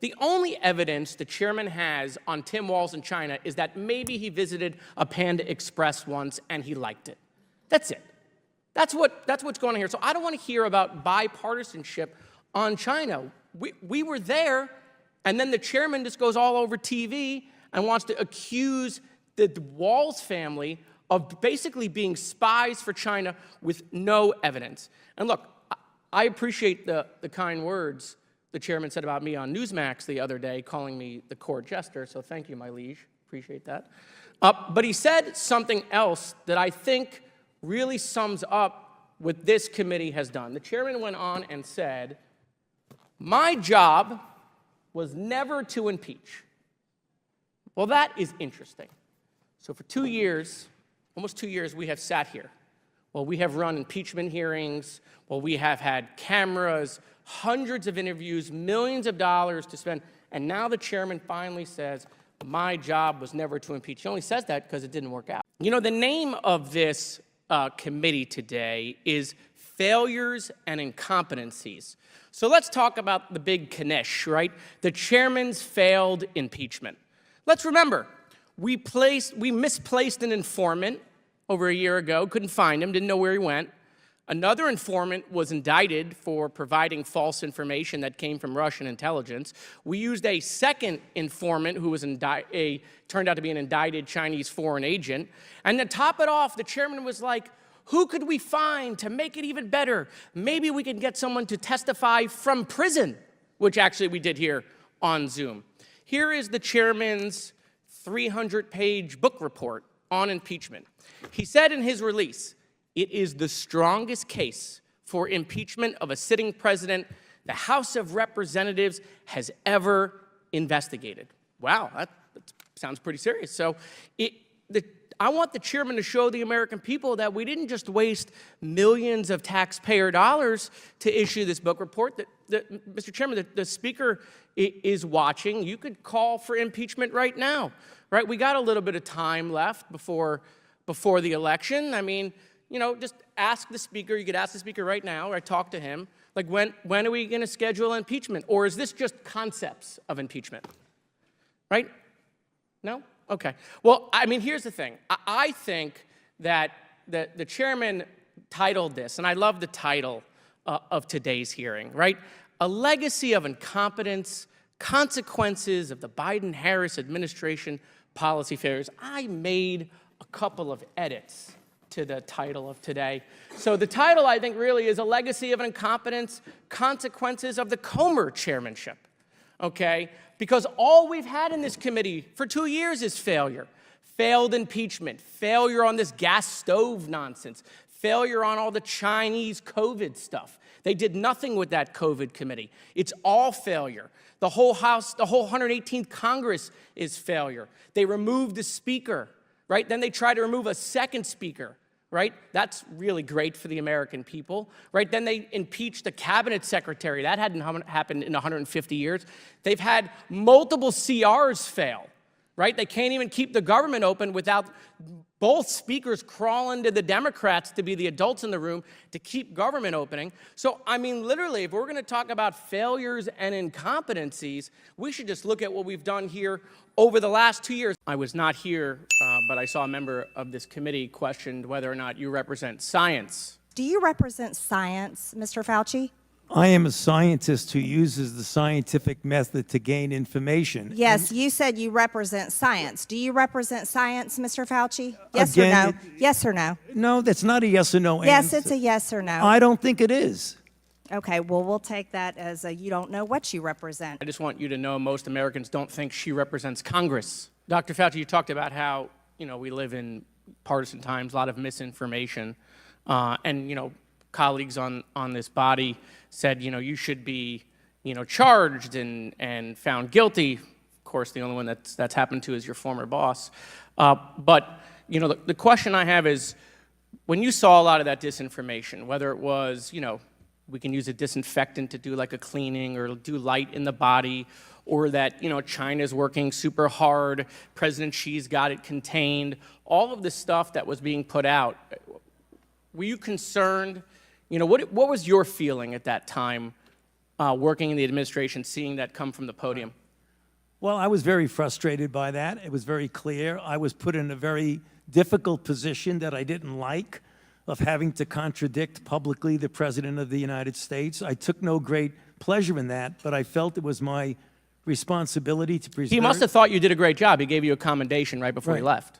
The only evidence the chairman has on Tim Walz in China is that maybe he visited a Panda Express once and he liked it. That's it. That's what's going on here. So I don't want to hear about bipartisanship on China. We were there, and then the chairman just goes all over TV and wants to accuse the Walz family of basically being spies for China with no evidence. And look, I appreciate the kind words the chairman said about me on Newsmax the other day, calling me the court jester, so thank you, my liege. Appreciate that. But he said something else that I think really sums up what this committee has done. The chairman went on and said, "My job was never to impeach." Well, that is interesting. So for 2 years, almost 2 years, we have sat here. Well, we have run impeachment hearings. Well, we have had cameras, hundreds of interviews, millions of dollars to spend. And now the chairman finally says, my job was never to impeach. He only says that because it didn't work out. You know, the name of this committee today is Failures and Incompetencies. So let's talk about the big Knish, right? The chairman's failed impeachment. Let's remember, we misplaced an informant over a year ago, couldn't find him, didn't know where he went. Another informant was indicted for providing false information that came from Russian intelligence. We used a second informant who was turned out to be an indicted Chinese foreign agent. And to top it off, the chairman was like, who could we find to make it even better? Maybe we can get someone to testify from prison, which actually we did here on Zoom. Here is the chairman's 300-page book report on impeachment. He said in his release, it is the strongest case for impeachment of a sitting president the House of Representatives has investigated. Wow, that sounds pretty serious. So I want the chairman to show the American people that we didn't just waste millions of taxpayer dollars to issue this book report. Mr. Chairman, the speaker is watching. You could call for impeachment right now, right? We got a little bit of time left before the election. I mean, you know, just ask the speaker. You could ask the speaker right now, or talk to him. Like, when are we going to schedule impeachment? Or is this just concepts of impeachment? Right? No? Okay. Well, I mean, here's the thing. I think that the chairman titled this, and I love the title of today's hearing, right? A legacy of incompetence, consequences of the Biden-Harris administration policy failures. I made a couple of edits to the title of today. So the title, I think, really is a legacy of incompetence, consequences of the Comer chairmanship, okay? Because all we've had in this committee for 2 years is failure. Failed impeachment, failure on this gas stove nonsense, failure on all the Chinese COVID stuff. They did nothing with that COVID committee. It's all failure. The whole House, the whole 118th Congress is failure. They removed the speaker, right? Then they tried to remove a second speaker, right? That's really great for the American people, right? Then they impeached the cabinet secretary. That hadn't happened in 150 years. They've had multiple CRs fail, right? They can't even keep the government open without both speakers crawling to the Democrats to be the adults in the room to keep government opening. So, I mean, literally, if we're going to talk about failures and incompetencies, we should just look at what we've done here over the last 2 years. I was not here, but I saw a member of this committee questioned whether or not you represent science. Do you represent science, Mr. Fauci? I am a scientist who uses the scientific method to gain information. Yes, you said you represent science. Do you represent science, Mr. Fauci? Yes Again, or no? Yes or no? No, that's not a yes or no answer. Yes, it's a yes or no. I don't think it is. Okay, well, we'll take that as a you don't know what you represent. I just want you to know most Americans don't think she represents Congress. Dr. Fauci, you talked about how, you know, we live in partisan times, a lot of misinformation, and, you know, colleagues on this body said, you know, you should be, you know, charged and found guilty. Of course, the only one that's happened to is your former boss. But, you know, the question I have is, when you saw a lot of that disinformation, whether it was, you know, we can use a disinfectant to do like a cleaning or do light in the body, or that, you know, China's working super hard, President Xi's got it contained, all of the stuff that was being put out, were you concerned? You know, what was your feeling at that time working in the administration, seeing that come from the podium? Well, I was very frustrated by that. It was very clear. I was put in a very difficult position that I didn't like, of having to contradict publicly the President of the United States. I took no great pleasure in that, but I felt it was my responsibility to preserve. He must have thought you did a great job. He gave you a commendation right before he left.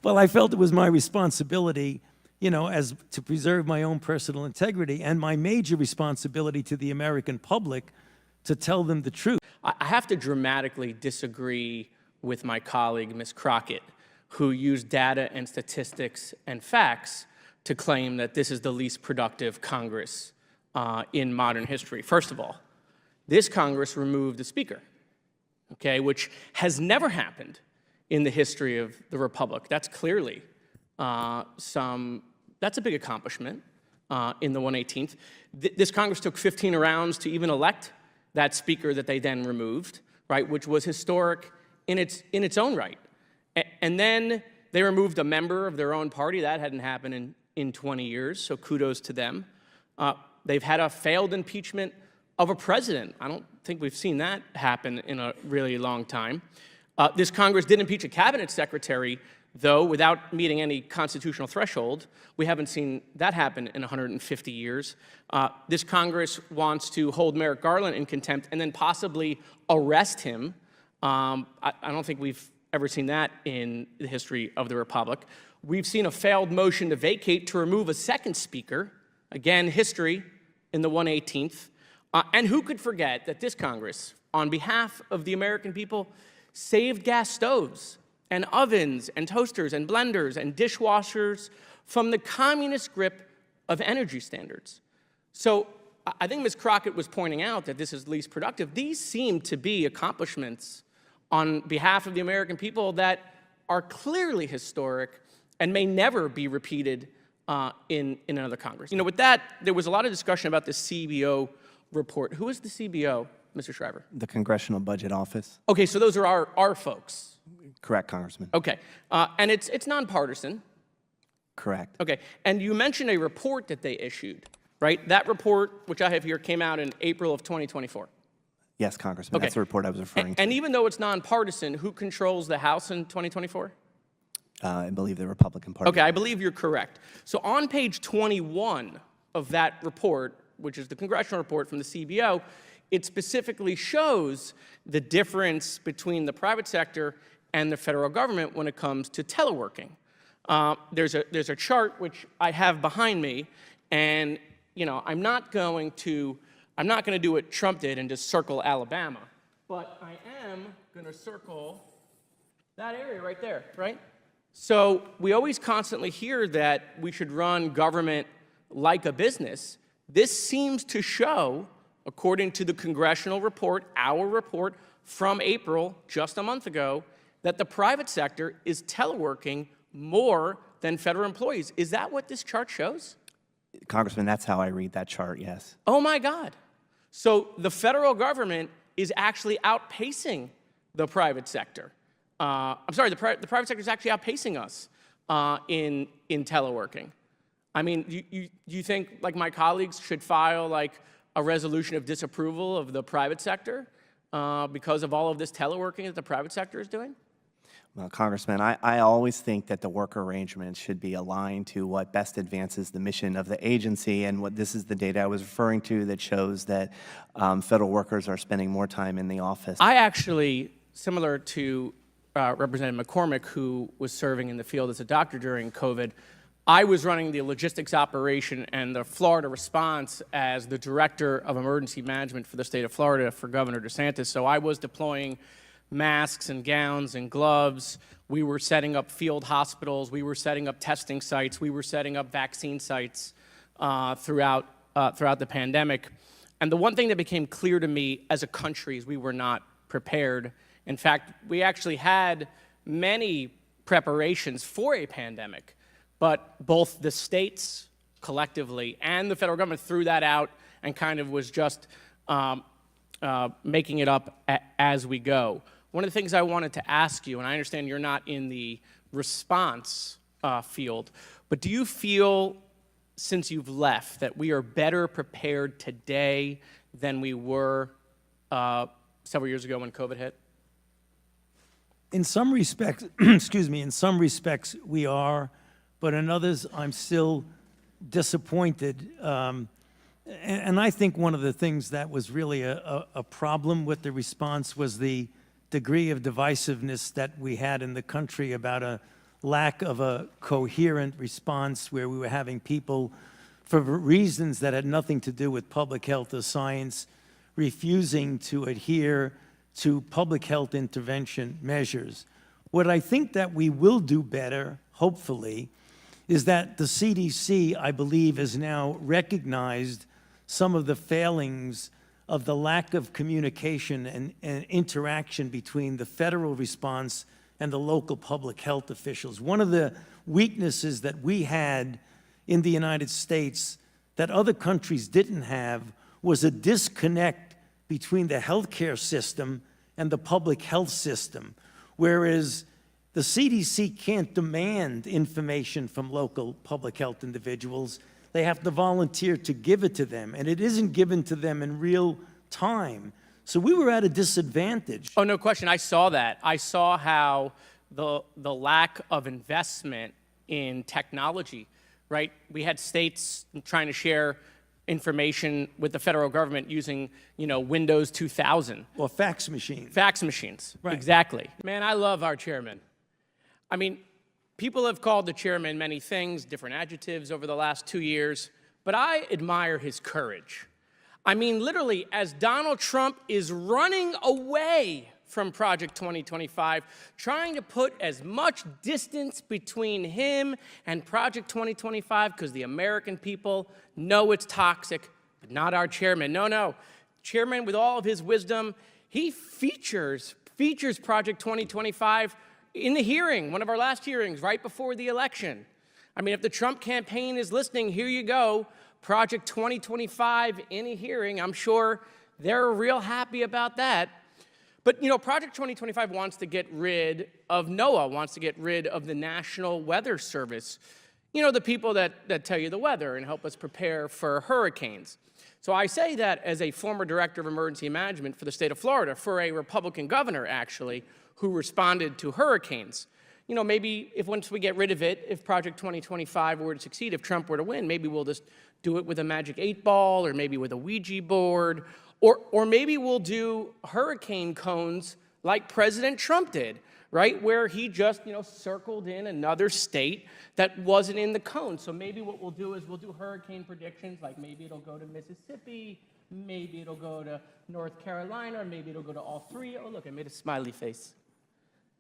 Well, I felt it was my responsibility, as to preserve my own personal integrity and my major responsibility to the American public to tell them the truth. I have to dramatically disagree with my colleague, Ms. Crockett, who used data and statistics and facts to claim that this is the least productive Congress in modern history. First of all, this Congress removed the Speaker, okay, which has never happened in the history of the Republic. That's clearly that's a big accomplishment in the 118th. This Congress took 15 rounds to even elect that Speaker that they then removed, right, which was historic in its own right. And then they removed a member of their own party. That hadn't happened in 20 years, so kudos to them. They've had a failed impeachment of a president. I don't think we've seen that happen in a really long time. This Congress did impeach a cabinet secretary, though, without meeting any constitutional threshold. We haven't seen that happen in 150 years. This Congress wants to hold Merrick Garland in contempt and then possibly arrest him. I don't think we've ever seen that in the history of the Republic. We've seen a failed motion to vacate to remove a second speaker. Again, history in the 118th. And who could forget that this Congress, on behalf of the American people, saved gas stoves and ovens and toasters and blenders and dishwashers from the communist grip of energy standards. So I think Ms. Crockett was pointing out that this is least productive. These seem to be accomplishments on behalf of the American people that are clearly historic and may never be repeated in another Congress. With that, there was a lot of discussion about the CBO report. Who is the CBO, Mr. Shriver? The Congressional Budget Office. Okay, so those are our folks. Correct, Congressman. Okay, and it's nonpartisan. Correct. Okay, and you mentioned a report that they issued, right? That report, which I have here, came out in April of 2024. Yes, Congressman. Okay. That's the report I was referring to. And even though it's nonpartisan, who controls the House in 2024? I believe the Republican Party. Okay, I believe you're correct. So on page 21 of that report, which is the congressional report from the CBO, it specifically shows the difference between the private sector and the federal government when it comes to teleworking. There's a chart which I have behind me, and I'm not going to do what Trump did and just circle Alabama, but I am going to circle that area right there, right? So we always constantly hear that we should run government like a business. This seems to show, according to the congressional report, our report from April, just a month ago, that the private sector is teleworking more than federal employees. Is that what this chart shows? Congressman, that's how I read that chart, yes. Oh my God. So the federal government is actually outpacing the private sector. I'm sorry, the private sector is actually outpacing us in teleworking. I mean, you think, like, my colleagues should file, like, a resolution of disapproval of the private sector because of all of this teleworking that the private sector is doing? Well, Congressman, I always think that the work arrangements should be aligned to what best advances the mission of the agency, and this is the data I was referring to that shows that federal workers are spending more time in the office. I actually, similar to Representative McCormick, who was serving in the field as a doctor during COVID, I was running the logistics operation and the Florida response as the director of emergency management for the state of Florida for Governor DeSantis. So I was deploying masks and gowns and gloves. We were setting up field hospitals. We were setting up testing sites. We were setting up vaccine sites throughout the pandemic. And the one thing that became clear to me as a country is we were not prepared. In fact, we actually had many preparations for a pandemic, but both the states collectively and the federal government threw that out and kind of was just making it up as we go. One of the things I wanted to ask you, and I understand you're not in the response field, but do you feel, since you've left, that we are better prepared today than we were several years ago when COVID hit? In some respects, excuse me, in some respects we are, but in others I'm still disappointed. And I think one of the things that was really a problem with the response was the degree of divisiveness that we had in the country about a lack of a coherent response, where we were having people, for reasons that had nothing to do with public health or science, refusing to adhere to public health intervention measures. What I think that we will do better, hopefully, is that the CDC, I believe, has now recognized some of the failings of the lack of communication and interaction between the federal response and the local public health officials. One of the weaknesses that we had in the United States that other countries didn't have was a disconnect between the healthcare system and the public health system, whereas the CDC can't demand information from local public health individuals. They have to volunteer to give it to them, and it isn't given to them in real time. So we were at a disadvantage. Oh, no question. I saw that. I saw how the lack of investment in technology, right? We had states trying to share information with the federal government using, Windows 2000. Or fax machines. Fax machines. Right. Exactly. Man, I love our chairman. I mean, people have called the chairman many things, different adjectives over the last 2 years, but I admire his courage. I mean, literally, as Donald Trump is running away from Project 2025, trying to put as much distance between him and Project 2025 because the American people know it's toxic, but not our chairman. No. Chairman, with all of his wisdom, he features Project 2025 in the hearing, one of our last hearings, right before the election. I mean, if the Trump campaign is listening, here you go, Project 2025 in a hearing. I'm sure they're real happy about that. But, Project 2025 wants to get rid of NOAA, wants to get rid of the National Weather Service, the people that tell you the weather and help us prepare for hurricanes. So I say that as a former director of emergency management for the state of Florida, for a Republican governor, actually, who responded to hurricanes. Maybe once we get rid of it, if Project 2025 were to succeed, if Trump were to win, maybe we'll just do it with a magic 8-ball, or maybe with a Ouija board, or maybe we'll do hurricane cones like President Trump did, right? Where he just, circled in another state that wasn't in the cone. So maybe what we'll do is we'll do hurricane predictions, like maybe it'll go to Mississippi, maybe it'll go to North Carolina, or maybe it'll go to all three. Oh, look, I made a smiley face.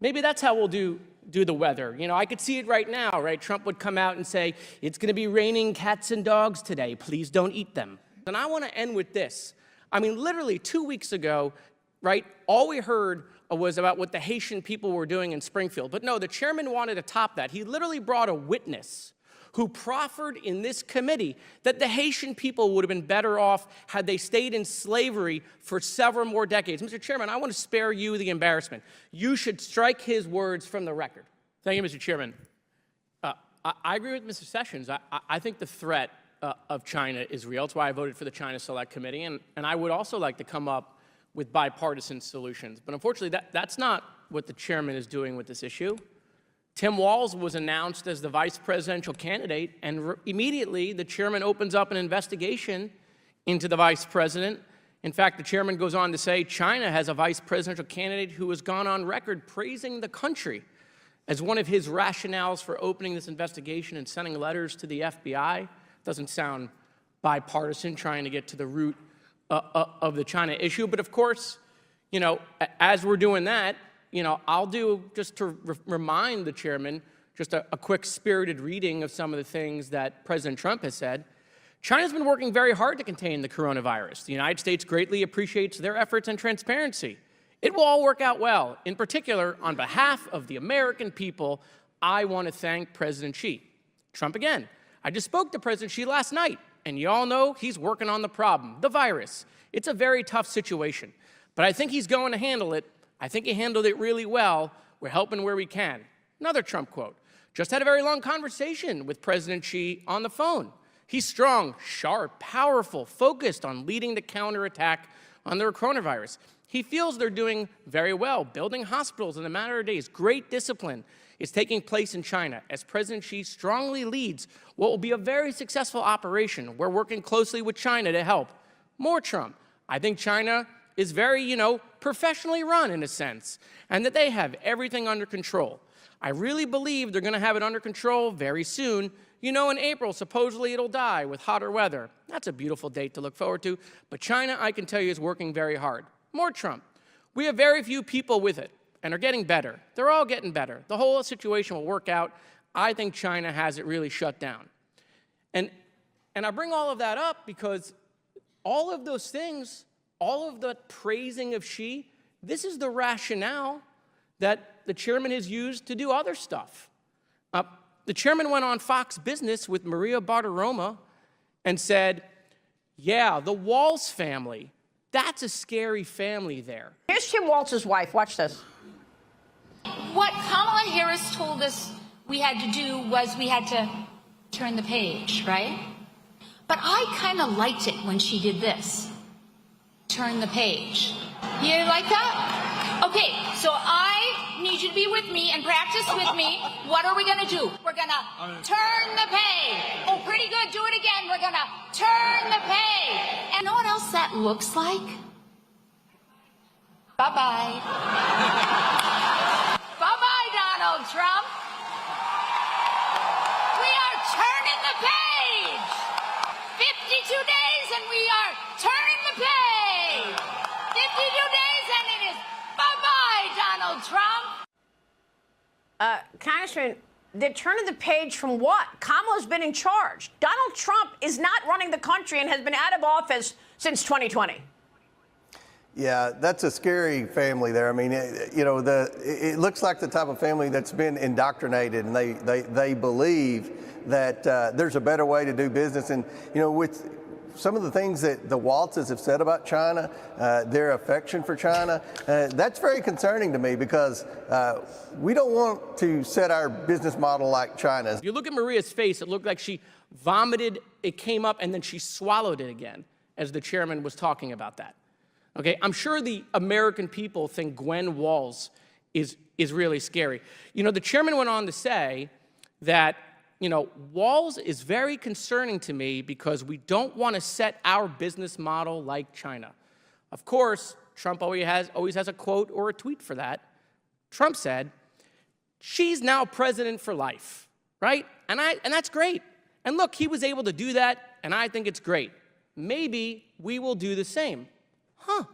Maybe that's how we'll do the weather. I could see it right now, right? Trump would come out and say, it's going to be raining cats and dogs today. Please don't eat them. And I want to end with this. I mean, literally 2 weeks ago, right, all we heard was about what the Haitian people were doing in Springfield. But no, the chairman wanted to top that. He literally brought a witness who proffered in this committee that the Haitian people would have been better off had they stayed in slavery for several more decades. Mr. Chairman, I want to spare you the embarrassment. You should strike his words from the record. Thank you, Mr. Chairman. I agree with Mr. Sessions. I think the threat of China is real. That's why I voted for the China Select Committee. And I would also like to come up with bipartisan solutions. But unfortunately, that's not what the chairman is doing with this issue. Tim Walz was announced as the vice presidential candidate, and immediately the chairman opens up an investigation into the vice president. In fact, the chairman goes on to say China has a vice presidential candidate who has gone on record praising the country as one of his rationales for opening this investigation and sending letters to the FBI. Doesn't sound bipartisan, trying to get to the root of the China issue. But of course, as we're doing that, I'll do, just to remind the chairman, just a quick spirited reading of some of the things that President Trump has said. China's been working very hard to contain the coronavirus. The United States greatly appreciates their efforts and transparency. It will all work out well. In particular, on behalf of the American people, I want to thank President Xi. Trump again. I just spoke to President Xi last night, and you all know he's working on the problem, the virus. It's a very tough situation, but I think he's going to handle it. I think he handled it really well. We're helping where we can. Another Trump quote. Just had a very long conversation with President Xi on the phone. He's strong, sharp, powerful, focused on leading the counterattack on the coronavirus. He feels they're doing very well, building hospitals in a matter of days. Great discipline is taking place in China as President Xi strongly leads what will be a very successful operation. We're working closely with China to help. More Trump. I think China is very, professionally run in a sense, and that they have everything under control. I really believe they're going to have it under control very soon. In April, supposedly it'll die with hotter weather. That's a beautiful date to look forward to. But China, I can tell you, is working very hard. More Trump. We have very few people with it, and are getting better. They're all getting better. The whole situation will work out. I think China has it really shut down. And I bring all of that up because all of those things, all of the praising of Xi, this is the rationale that the chairman has used to do other stuff. The chairman went on Fox Business with Maria Bartiromo and said, yeah, the Walz family, that's a scary family there. Here's Tim Walz's wife. Watch this. What Kamala Harris told us we had to do was we had to turn the page, right? But I kind of liked it when she did this. Turn the page. You like that? Okay, so I need you to be with me and practice with me. What are we going to do? We're going to turn the page. Oh, pretty good. Do it again. We're going to turn the page. And you know what else that looks like? Bye-bye. Bye-bye, Donald Trump. We are turning the page. 52 days and we are turning the page. 52 days and it is bye-bye, Donald Trump. Congressman, they're turning the page from what? Kamala's been in charge. Donald Trump is not running the country and has been out of office since 2020. Yeah, that's a scary family there. I mean, it looks like the type of family that's been indoctrinated, and they believe that there's a better way to do business. And, with some of the things that the Waltzes have said about China, their affection for China, that's very concerning to me because we don't want to set our business model like China's. If you look at Maria's face, it looked like she vomited, it came up, and then she swallowed it again as the chairman was talking about that. Okay, I'm sure the American people think Gwen Walz is really scary. The chairman went on to say that, Walz is very concerning to me because we don't want to set our business model like China. Of course, Trump always has a quote or a tweet for that. Trump said, she's now president for life, right? And that's great. And look, he was able to do that, and I think it's great. Maybe we will do the same. Huh,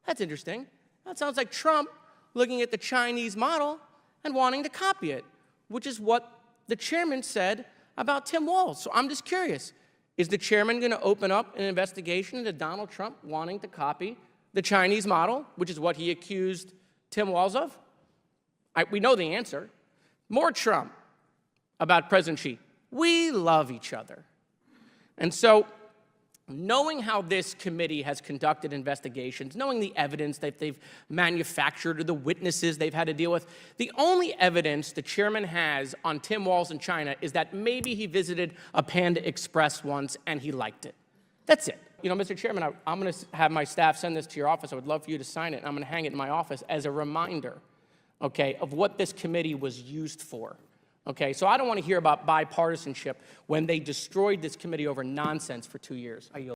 that's interesting. That sounds like Trump looking at the Chinese model and wanting to copy it, which is what the chairman said about Tim Walz. So I'm just curious, is the chairman going to open up an investigation into Donald Trump wanting to copy the Chinese model, which is what he accused Tim Walz of? We know the answer. More Trump about President Xi. We love each other. And so, knowing how this committee has conducted investigations, knowing the evidence that they've manufactured or the witnesses they've had to deal with, the only evidence the chairman has on Tim Walz in China is that maybe he visited a Panda Express once and he liked it. That's it. Mr. Chairman, I'm going to have my staff send this to your office. I would love for you to sign it, and I'm going to hang it in my office as a reminder, okay, of what this committee was used for. Okay, so I don't want to hear about bipartisanship when they destroyed this committee over nonsense for 2 years.